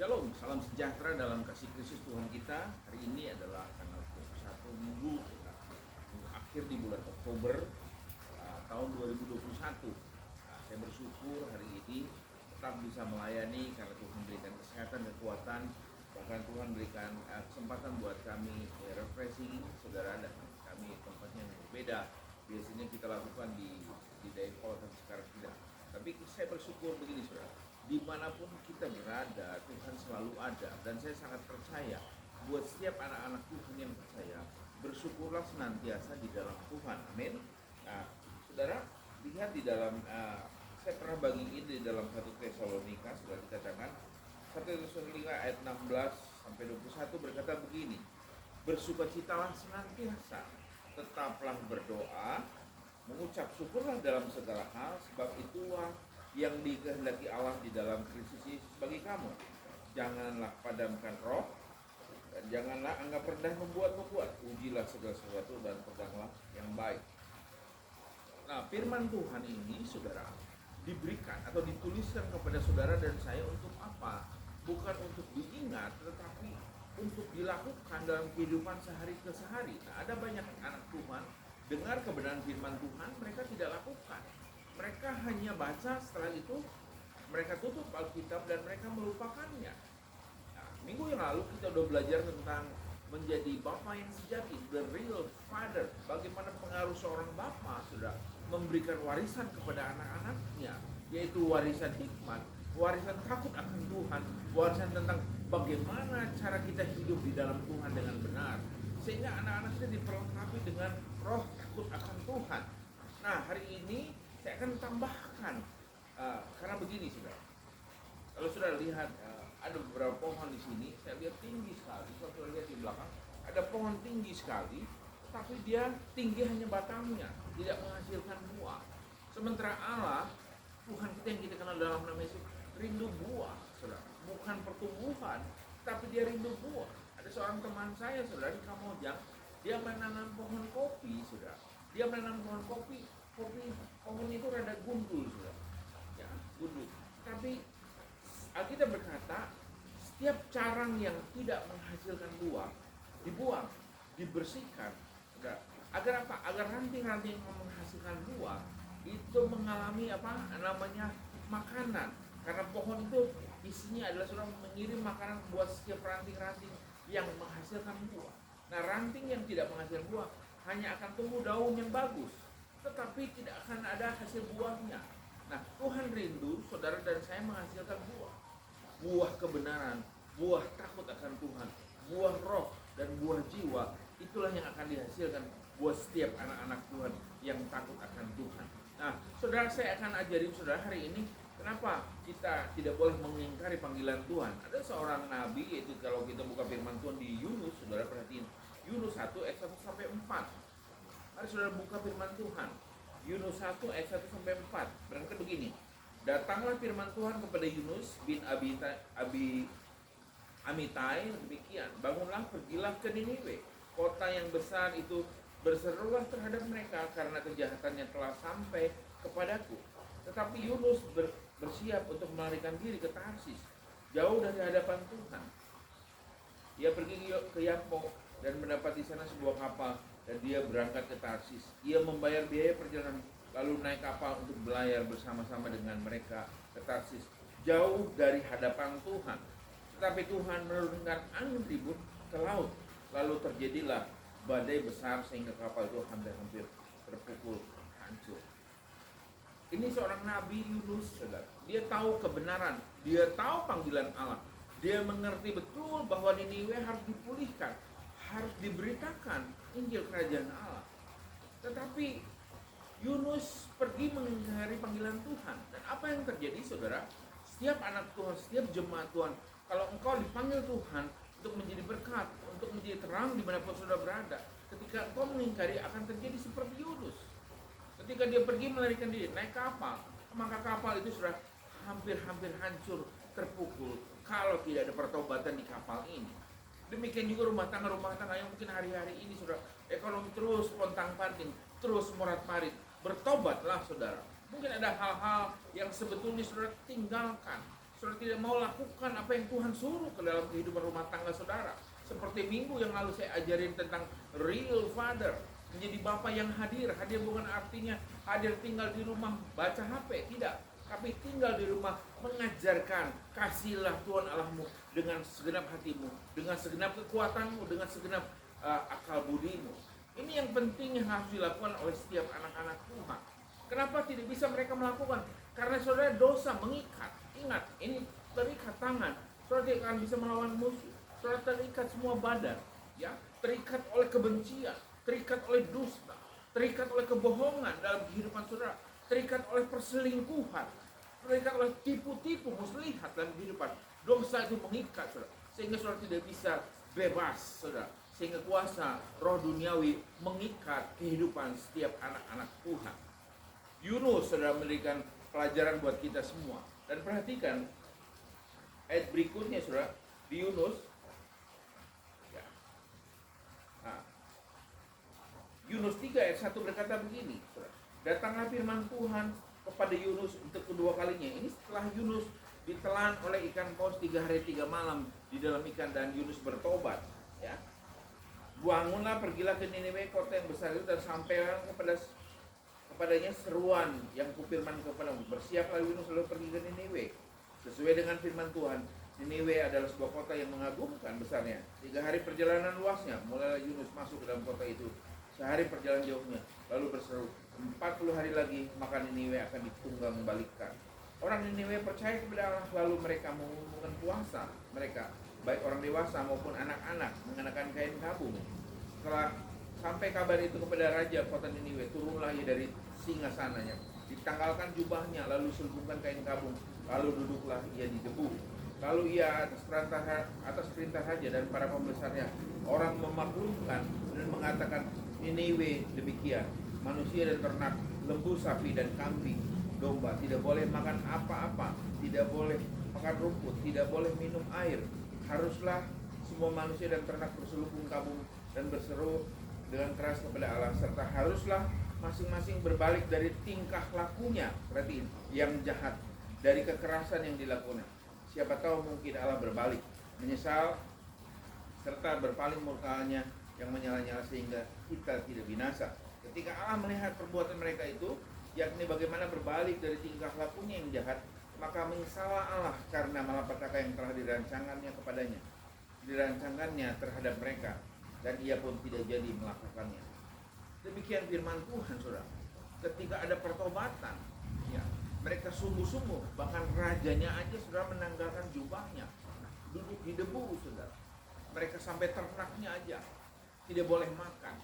Shalom, salam sejahtera dalam kasih Kristus Tuhan kita. Hari ini adalah tanggal 21 Minggu akhir di bulan Oktober tahun 2021. Saya bersyukur hari ini tetap bisa melayani karena Tuhan berikan kesehatan dan kekuatan. Bahkan Tuhan berikan kesempatan buat kami refreshing saudara, dan kami tempatnya yang berbeda. Biasanya kita lakukan di Daypol, tapi sekarang tidak. Tapi saya bersyukur begini saudara, dimanapun kita berada, Tuhan selalu ada. Dan saya sangat percaya buat setiap anak-anak Tuhan yang percaya, bersyukurlah senantiasa di dalam Tuhan. Amin. Nah, saudara, lihat di dalam saya pernah bagiin di dalam 1 Tesalonika, sudah dikatakan 1 Tesalonika ayat 16 sampai 21 berkata begini: bersukacitalah senantiasa, tetaplah berdoa, mengucap syukurlah dalam segala hal, sebab itulah yang dikehendaki Allah di dalam Kristus Yesus bagi kamu. Janganlah padamkan roh, dan janganlah anggap rendah membuat. Ujilah segala sesuatu dan peganglah yang baik. Nah, firman Tuhan ini saudara diberikan atau dituliskan kepada saudara dan saya untuk apa? Bukan untuk diingat, tetapi untuk dilakukan dalam kehidupan sehari ke sehari. Nah, ada banyak anak Tuhan dengar kebenaran firman Tuhan, mereka tidak lakukan. Mereka hanya baca, setelah itu mereka tutup Alkitab dan mereka melupakannya. Nah, minggu yang lalu kita udah belajar tentang menjadi bapa yang sejati, the real father. Bagaimana pengaruh seorang bapa sudah memberikan warisan kepada anak-anaknya, yaitu warisan hikmat, warisan takut akan Tuhan, warisan tentang bagaimana cara kita hidup di dalam Tuhan dengan benar, sehingga anak-anak kita diperlengkapi dengan roh takut akan Tuhan. Nah, hari ini saya akan tambahkan karena begini sudah. Kalau sudah lihat ada beberapa pohon di sini, saya lihat tinggi sekali. Kalau sudah lihat di belakang ada pohon tinggi sekali, tapi dia tinggi hanya batangnya, tidak menghasilkan buah. Sementara Allah, Tuhan kita yang kita kenal dalam nama Yesus, rindu buah, saudara. Bukan pertumbuhan, tapi dia rindu buah. Ada seorang teman saya, saudara, di Kamojang, dia menanam pohon kopi, saudara. Dia menanam pohon kopi pohon itu rada gundul, saudara. Ya, gundul. Tapi Alkitab berkata, setiap carang yang tidak menghasilkan buah dibuang, dibersihkan, saudara. Agar apa? Agar ranting-ranting yang menghasilkan buah itu mengalami apa? Namanya makanan. Karena pohon itu isinya adalah sudah mengirim makanan buat setiap ranting-ranting yang menghasilkan buah. Nah, ranting yang tidak menghasilkan buah hanya akan tumbuh daun yang bagus, tetapi tidak akan ada hasil buahnya. Nah, Tuhan rindu saudara dan saya menghasilkan buah. Buah kebenaran, buah takut akan Tuhan, buah roh dan buah jiwa. Itulah yang akan dihasilkan buat setiap anak-anak Tuhan yang takut akan Tuhan. Nah, saudara, saya akan ajarin saudara hari ini kenapa kita tidak boleh mengingkari panggilan Tuhan. Ada seorang nabi, yaitu kalau kita buka firman Tuhan di Yunus, saudara perhatiin Yunus 1 ayat 1 sampai 4. Mari saudara buka firman Tuhan. Yunus 1 ayat 1 sampai 4. Berangkat begini. Datanglah firman Tuhan kepada Yunus bin Amitai demikian. Bangunlah, pergilah ke Niniwe, kota yang besar itu. Berserulah terhadap mereka karena kejahatannya telah sampai kepadaku. Tetapi Yunus bersiap untuk melarikan diri ke Tarsis, jauh dari hadapan Tuhan. Dia pergi ke Yapo dan mendapat di sana sebuah kapal, dan dia berangkat ke Tarsis. Ia membayar biaya perjalanan, lalu naik kapal untuk berlayar bersama-sama dengan mereka ke Tarsis, jauh dari hadapan Tuhan. Tetapi Tuhan menurunkan angin ribut ke laut, lalu terjadilah badai besar sehingga kapal itu hampir terpukul hancur. Ini seorang nabi Yunus, saudara. Dia tahu kebenaran, dia tahu panggilan Allah. Dia mengerti betul bahwa Niniwe harus dipulihkan, harus diberitakan Injil kerajaan Allah. Tetapi Yunus pergi mengingkari panggilan Tuhan. Dan apa yang terjadi, saudara? Setiap anak Tuhan, setiap jemaat Tuhan, kalau engkau dipanggil Tuhan untuk menjadi berkat, untuk menjadi terang dimanapun saudara berada, ketika engkau mengingkari akan terjadi seperti Yunus. Ketika dia pergi melarikan diri, naik kapal, maka kapal itu sudah hampir hancur, terpukul, kalau tidak ada pertobatan di kapal ini. Demikian juga rumah tangga yang mungkin hari-hari ini sudah ekonomi terus pontang-panting, terus morat-marit. Bertobatlah saudara. Mungkin ada hal-hal yang sebetulnya saudara tinggalkan, saudara tidak mau lakukan apa yang Tuhan suruh ke dalam kehidupan rumah tangga saudara. Seperti minggu yang lalu saya ajarin tentang real father, menjadi bapak yang hadir. Hadir bukan artinya hadir tinggal di rumah baca HP, tidak. Tapi tinggal di rumah mengajarkan, kasihlah Tuhan Allahmu dengan segenap hatimu, dengan segenap kekuatanmu, dengan segenap akal budimu. Ini yang penting yang harus dilakukan oleh setiap anak-anak Tuhan. Kenapa tidak bisa mereka melakukan? Karena saudara dosa mengikat. Ingat, ini terikat tangan. Saudara tidak akan bisa melawan musuh. Saudara terikat semua badan, ya, terikat oleh kebencian, terikat oleh dusta, terikat oleh kebohongan dalam kehidupan saudara, terikat oleh perselingkuhan, terikat oleh tipu-tipu muslihat dalam kehidupan. Dosa itu mengikat saudara, sehingga saudara tidak bisa bebas saudara. Sehingga kuasa roh duniawi mengikat kehidupan setiap anak-anak Tuhan. Yunus saudara memberikan pelajaran buat kita semua. Dan perhatikan ayat berikutnya saudara, di Yunus ya. Yunus 3 ayat 1 berkata begini saudara, datanglah firman Tuhan kepada Yunus untuk kedua kalinya. Ini setelah Yunus ditelan oleh ikan paus 3 hari 3 malam di dalam ikan dan Yunus bertobat, ya. Bangunlah, pergilah ke Niniwe, kota yang besar itu, dan sampaikan kepadanya seruan yang kufirman kepadamu. Bersiaplah Yunus lalu pergi ke Niniwe. Sesuai dengan firman Tuhan, Niniwe adalah sebuah kota yang mengagumkan besarnya. 3 hari perjalanan luasnya, mulailah Yunus masuk ke dalam kota itu. Sehari perjalanan jauhnya, lalu berseru, 40 hari lagi, maka Niniwe akan ditunggang balikkan. Orang Niniwe percaya kepada Allah, lalu mereka mengumumkan puasa mereka, baik orang dewasa maupun anak-anak, mengenakan kain kabung. Setelah sampai kabar itu kepada raja kota Niniwe, turunlah ia dari singgasananya, ditanggalkan jubahnya, lalu selubungkan kain kabung, lalu duduklah ia di debu. Lalu ia atas perintah raja dan para pembesarnya, orang memaklumkan dan mengatakan, Niniwe demikian, manusia dan ternak, lembu, sapi dan kambing, domba tidak boleh makan apa-apa, tidak boleh makan rumput, tidak boleh minum air. Haruslah semua manusia dan ternak berselubung kabung dan berseru dengan keras kepada Allah, serta haruslah masing-masing berbalik dari tingkah lakunya, berarti yang jahat, dari kekerasan yang dilakukan. Siapa tahu mungkin Allah berbalik, menyesal, serta berpaling murkanya yang menyala-nyala sehingga kita tidak binasa. Ketika Allah melihat perbuatan mereka itu, yakni bagaimana berbalik dari tingkah lakunya yang jahat, maka menyesallah Allah karena malapetaka yang telah dirancangkannya terhadap mereka, dan ia pun tidak jadi melakukannya. Demikian firman Tuhan saudara. Ketika ada pertobatan, ya, mereka sungguh-sungguh, bahkan rajanya aja saudara menanggalkan jubahnya, duduk di debu saudara. Mereka sampai ternaknya aja tidak boleh makan.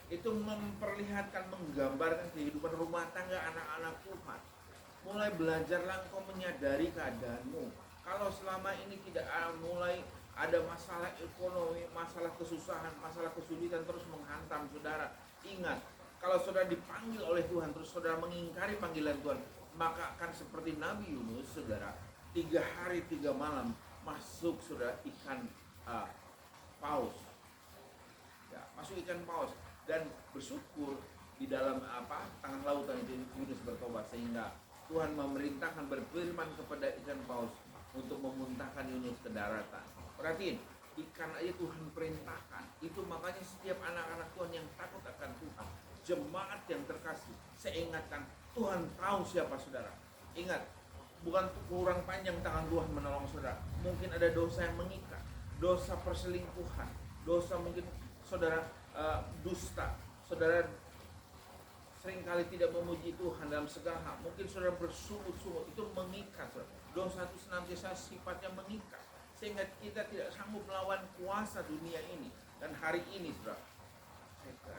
Itu memperlihatkan, menggambarkan kehidupan rumah tangga anak-anak Tuhan. Mulai belajarlah engkau menyadari keadaanmu. Kalau selama ini tidak mulai ada masalah ekonomi, masalah kesusahan, masalah kesulitan terus menghantam saudara, ingat, kalau saudara dipanggil oleh Tuhan terus saudara mengingkari panggilan Tuhan, maka akan seperti Nabi Yunus saudara, 3 hari 3 malam masuk saudara ikan paus, ya, masuk ikan paus. Dan bersyukur di dalam tangan lautan itu Yunus bertobat, sehingga Tuhan memerintahkan, berfirman kepada ikan paus untuk memuntahkan Yunus ke daratan. Perhatiin, ikan aja Tuhan perintahkan. Itu makanya setiap anak-anak Tuhan yang takut akan Tuhan, jemaat yang terkasih, saya ingatkan, Tuhan tahu siapa saudara. Ingat, bukan kurang panjang tangan Tuhan menolong saudara. Mungkin ada dosa yang mengikat, dosa perselingkuhan, dosa mungkin saudara dusta, saudara seringkali tidak memuji Tuhan dalam segala hal. Mungkin saudara bersungut-sungut, itu mengikat saudara. Dosa itu senantiasa sifatnya mengikat, sehingga kita tidak sanggup melawan kuasa dunia ini. Dan hari ini saudara,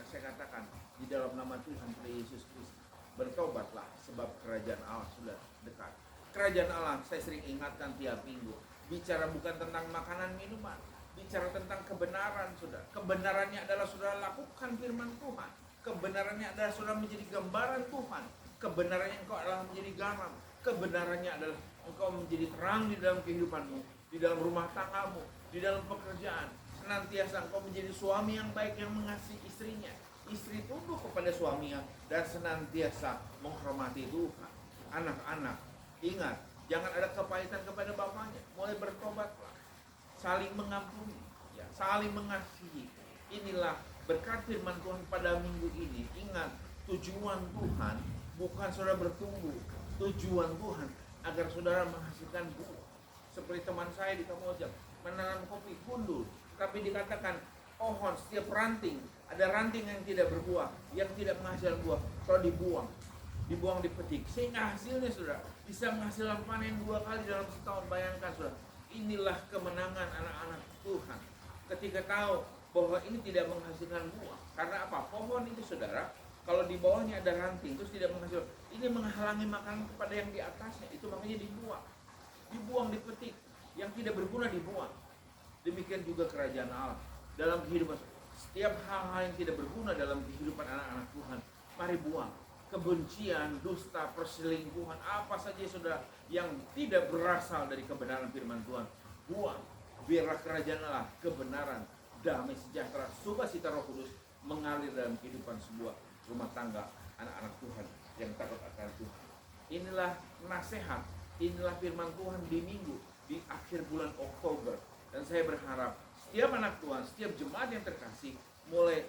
saya katakan di dalam nama Tuhan Yesus Kristus, bertobatlah sebab kerajaan Allah sudah dekat. Kerajaan Allah, saya sering ingatkan tiap minggu, bicara bukan tentang makanan minuman, bicara tentang kebenaran saudara. Kebenarannya adalah saudara lakukan firman Tuhan. Kebenarannya adalah saudara menjadi gambaran Tuhan. Kebenarannya engkau adalah menjadi garam. Kebenarannya adalah engkau menjadi terang di dalam kehidupanmu, di dalam rumah tanggamu, di dalam pekerjaan. Senantiasa engkau menjadi suami yang baik yang mengasihi istrinya. Istri tunduk kepada suaminya dan senantiasa menghormati Tuhan. Anak-anak, ingat, Jangan ada kepahitan kepada bapaknya. Mulai bertobatlah. Saling mengampuni, ya, saling mengasihi. Inilah berkat firman Tuhan pada minggu ini. Ingat, tujuan Tuhan bukan saudara bertumbuh. Tujuan Tuhan agar saudara menghasilkan buah. Seperti teman saya di Kamojang, menanam kopi gundul, tapi dikatakan pohon setiap ranting, ada ranting yang tidak berbuah, yang tidak menghasilkan buah, kalau dibuang dipetik, sehingga hasilnya sudah bisa menghasilkan panen 2 kali dalam setahun. Bayangkan sudah, inilah kemenangan anak-anak Tuhan ketika tahu bahwa ini tidak menghasilkan buah. Karena apa? Pohon itu saudara, kalau di bawahnya ada ranting terus tidak menghasilkan, ini menghalangi makanan kepada yang di atasnya, itu makanya dibuang dipetik, yang tidak berguna dibuang. Demikian juga kerajaan Allah dalam kehidupan. Setiap hal-hal yang tidak berguna dalam kehidupan anak-anak Tuhan, mari buang. Kebencian, dusta, perselingkuhan, apa saja saudara yang tidak berasal dari kebenaran firman Tuhan, buang. Biarlah kerajaan Allah, kebenaran, damai, sejahtera, sukacita Roh Kudus mengalir dalam kehidupan sebuah rumah tangga anak-anak Tuhan yang takut akan Tuhan. Inilah nasihat, inilah firman Tuhan di minggu, di akhir bulan Oktober. Dan saya berharap setiap anak Tuhan, setiap jemaat yang terkasih mulai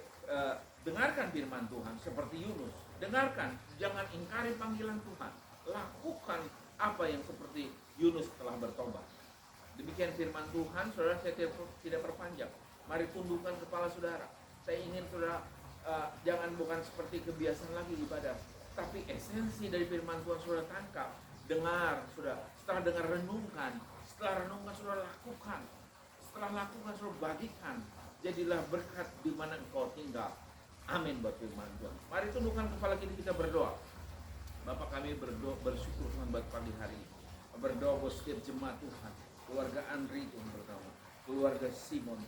dengarkan firman Tuhan seperti Yunus. Dengarkan, jangan ingkari panggilan Tuhan. Lakukan apa yang seperti Yunus telah bertobat. Demikian firman Tuhan, saudara, saya tidak perpanjang. Mari tundukkan kepala saudara. Saya ingin saudara jangan bukan seperti kebiasaan lagi ibadah, tapi esensi dari firman Tuhan saudara tangkap. Dengar, saudara. Setelah dengar, renungkan. Setelah renungkan, saudara lakukan. Setelah lakukan, saudara bagikan. Jadilah berkat di mana engkau tinggal. Amin buat firman Tuhan. Mari tundukkan kepala kita berdoa. Bapak, kami bersyukur Tuhan buat pagi hari ini. Berdoa buat setiap jemaat Tuhan, keluarga Andri Tuhan pertama, keluarga Simon,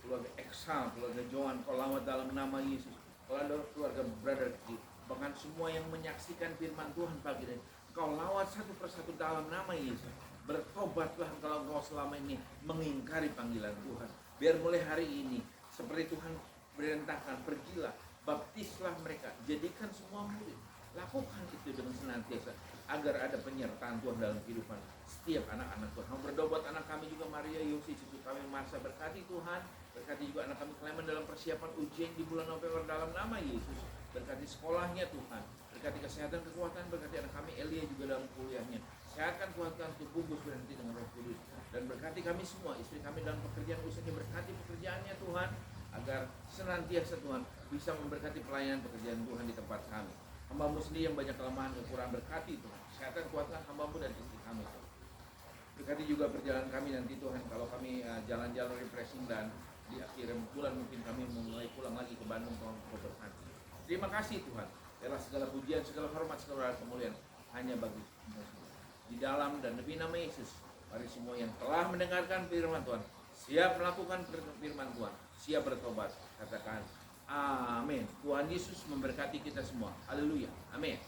keluarga Eksal, keluarga Johan, kau lawat dalam nama Yesus. Keluarga Brother Ki, bahkan semua yang menyaksikan firman Tuhan pagi ini, kau lawat satu persatu dalam nama Yesus. Bertobatlah kalau engkau selama ini mengingkari panggilan Tuhan. Biar mulai hari ini, seperti Tuhan berintahkan, pergilah, baptislah mereka, jadikan semua murid. Lakukan itu dengan senantiasa agar ada penyertaan Tuhan dalam kehidupan setiap anak-anak Tuhan. Berdoa buat anak kami juga, Maria Yosi, cucu kami Marsa, berkati Tuhan. Berkati juga anak kami Clement dalam persiapan ujian di bulan November dalam nama Yesus. Berkati sekolahnya Tuhan. Berkati kesehatan, kekuatan. Berkati anak kami Elia juga dalam kuliahnya. Sehatkan, kuatkan, bungkus berhenti dengan Roh Kudus. Dan berkati kami semua, istri kami dalam pekerjaan usahanya. Berkati pekerjaannya Tuhan, agar senantiasa Tuhan bisa memberkati pelayanan pekerjaan Tuhan di tempat kami. Hamba-Mu sendiri yang banyak kelemahan, kekurangan, berkati Tuhan. Kesehatan, kuatkan hamba-Mu dan istri kami Tuhan. Berkati juga perjalanan kami nanti Tuhan, kalau kami jalan-jalan refreshing dan di akhir bulan mungkin kami mulai pulang lagi ke Bandung, Tuhan Kau berkati. Terima kasih Tuhan. Biarlah segala pujian, segala hormat, segala kemuliaan hanya bagi di dalam dan demi nama Yesus. Mari semua yang telah mendengarkan firman Tuhan, siap melakukan firman Tuhan, siap bertobat, katakan amin. Tuhan Yesus memberkati kita semua. Haleluya. Amin.